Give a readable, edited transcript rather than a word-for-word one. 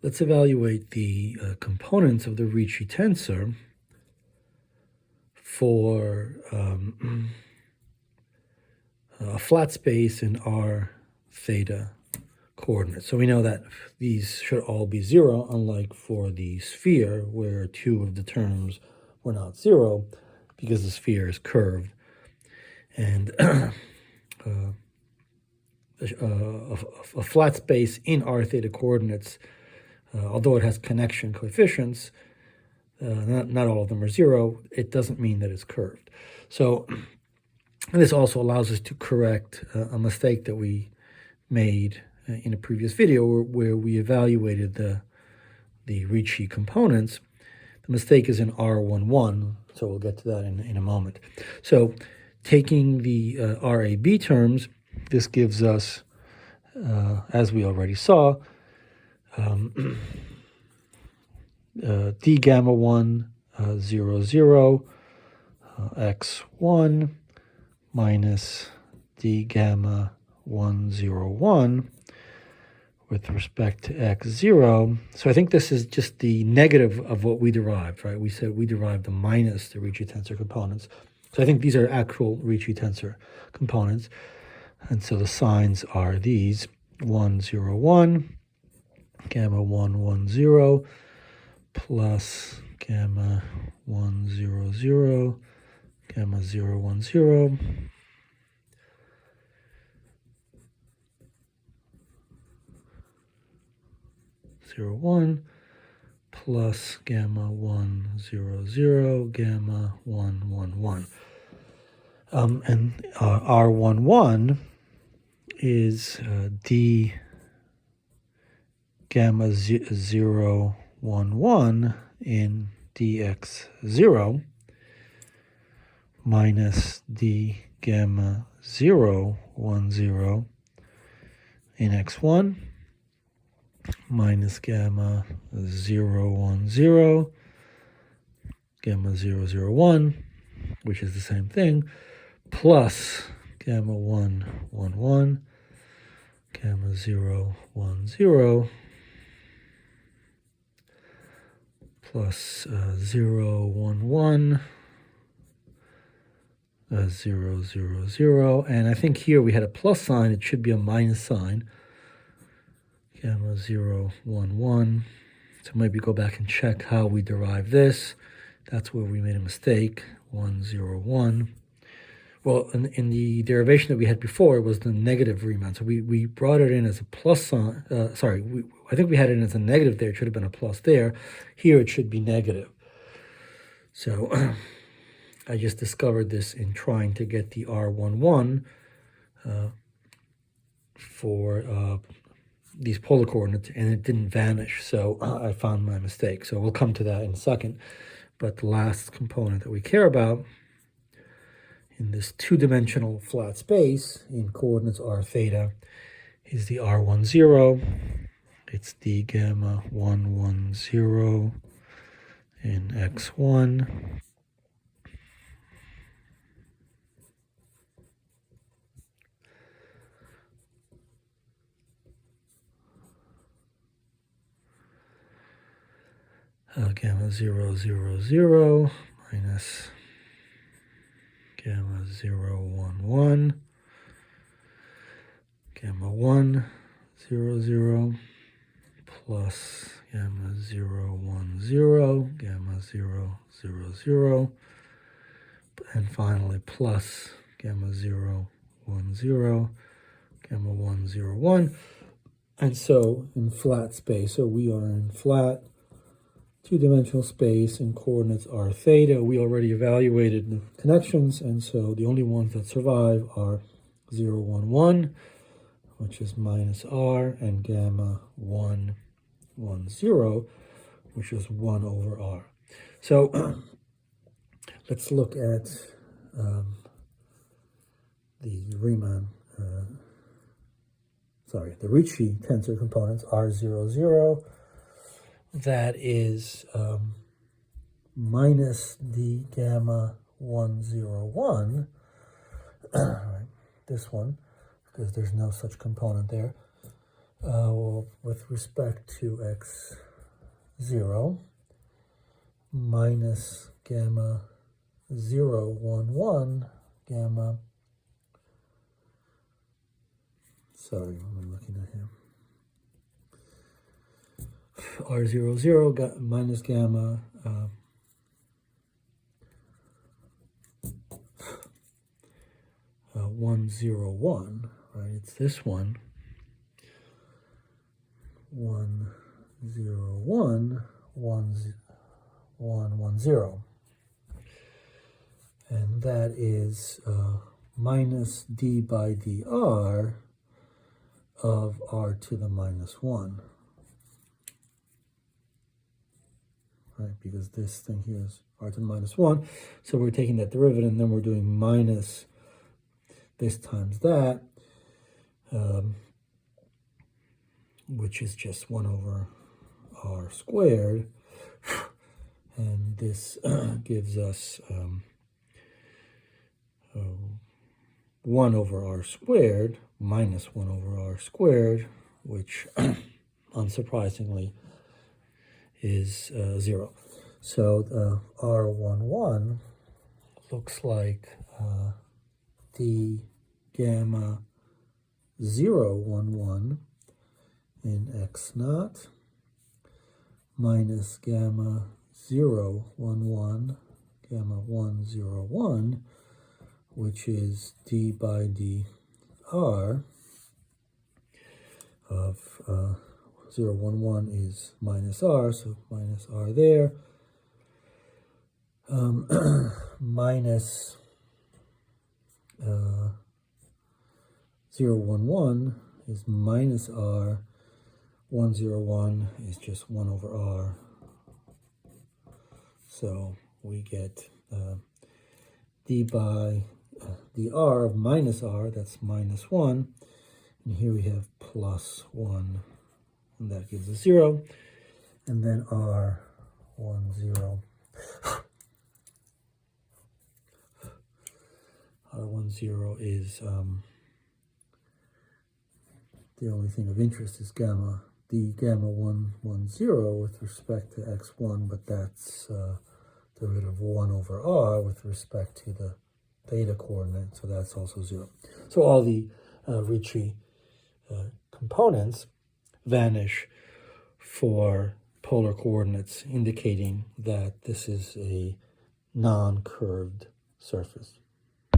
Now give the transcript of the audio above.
let's evaluate the components of the Ricci tensor for a flat space in r theta coordinates. So we know that these should all be 0, unlike for the sphere, where 2 of the terms were not 0, because the sphere is curved. And a flat space in r theta coordinates, although it has connection coefficients, not all of them are 0, it doesn't mean that it's curved. So this also allows us to correct a mistake that we made in a previous video where we evaluated the Ricci components. The mistake is in R11, so we'll get to that in a moment. So taking the RAB terms, this gives us, as we already saw, d gamma 1 0 0 x1 minus d gamma 1 0 1 with respect to x0. So I think this is just the negative of what we derived, right? We said we derived the minus the Ricci tensor components. So I think these are actual Ricci tensor components. And so the signs are these: 1 0 1, gamma 1 1 0, plus gamma 1 0 0, gamma 0 1 0, 0 1, plus gamma 1 0 0, gamma 1 1 1. And R11 is d gamma 0 1 1 in dx0 minus d gamma 0 1 0 in x1 minus gamma 0 1 0 gamma 0 0 1, which is the same thing, plus gamma 1 1 1 gamma 0 1 0 plus 0 1 1 0 0 0, and I think here we had a plus sign, it should be a minus sign, gamma 0 1 1. So maybe go back and check how we derived this. That's where we made a mistake. 1 0 1. Well, in the derivation that we had before, it was the negative Riemann. So we brought it in as a plus sign. I think we had it in as a negative there. It should have been a plus there. Here it should be negative. So I just discovered this in trying to get the R11 for these polar coordinates, and it didn't vanish. So I found my mistake. So we'll come to that in a second. But the last component that we care about in this two-dimensional flat space in coordinates r theta is the R10. It's d gamma 1 1 0 in x1 gamma 0 0 0 minus gamma 0 1 1 gamma 1 0 0 plus gamma 0 1 0 gamma 0 0 0, and finally plus gamma 0 1 0 gamma 1 0 1. And so in flat space, so we are in flat two-dimensional space in coordinates r theta. We already evaluated the connections, and so the only ones that survive are 0 1 1, which is minus r, and gamma 1 1 0, which is 1 over r. So let's look at the Riemann, the Ricci tensor components R00. That is minus d gamma 1 0 1, right, this one, because there's no such component there, Well, with respect to x0 minus gamma 0, 1, 1, gamma, sorry, what am I looking at here? R0, 0, minus gamma 1, 0, 1, right? It's this one. 1, 0, 1, 1, 1, 1, 0. And that is minus d by dr of r to the minus 1. Right, because this thing here is r to the minus 1. So we're taking that derivative, and then we're doing minus this times that, which is just 1 over r squared. And this gives us 1 over r squared minus 1 over r squared, which unsurprisingly is 0. So R11 looks like d gamma 0, 1, 1 in x naught minus gamma 0, 1, 1, gamma 1, 0, 1, which is d by dr of 0, 1, 1 is minus r, so minus r there, minus 0, 1, 1 is minus r, 1, 0, 1 is just 1 over r. So we get d by dr of minus r, that's minus 1, and here we have plus 1, and that gives us 0, and then r 1, 0. R1, 0 is the only thing of interest is gamma, the gamma 1, 1, 0 with respect to x1, but that's derivative of 1 over r with respect to the theta coordinate, so that's also 0. So all the Ricci components vanish for polar coordinates, indicating that this is a non-curved surface.